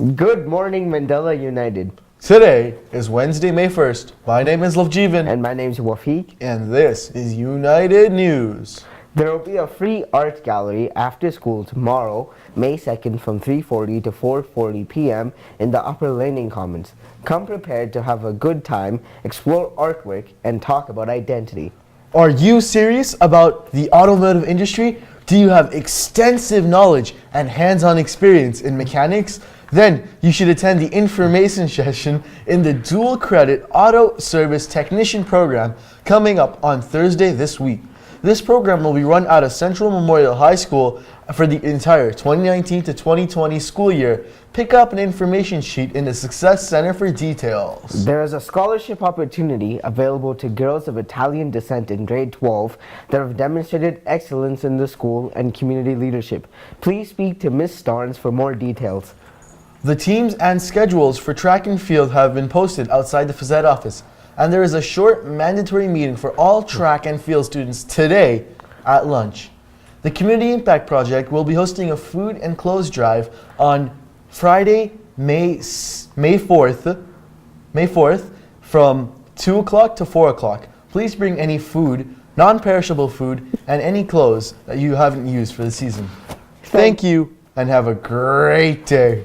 Good morning, Mandela United. Today is Wednesday, May 1st. My name is Lavjeevan. And my name's Wafiq. And this is United News. There will be a free art gallery after school tomorrow, May 2nd from 3:40 to 4:40 p.m. in the Upper Learning Commons. Come prepared to have a good time, explore artwork, and talk about identity. Are you serious about the automotive industry? Do you have extensive knowledge and hands-on experience in mechanics? Then you should attend the information session in the dual credit auto service technician program coming up on Thursday this week. This program will be run out of Central Memorial High School for the entire 2019 to 2020 school year. Pick up an information sheet in the Success Center for details. There is a scholarship opportunity available to girls of Italian descent in grade 12 that have demonstrated excellence in the school and community leadership. Please speak to Ms. Starnes for more details. The teams and schedules for track and field have been posted outside the Phys Ed office, and there is a short mandatory meeting for all track and field students today at lunch. The Community Impact Project will be hosting a food and clothes drive on Friday, May 4th from 2 o'clock to 4 o'clock. Please bring any food, non-perishable food, and any clothes that you haven't used for the season. Thank you, and have a great day.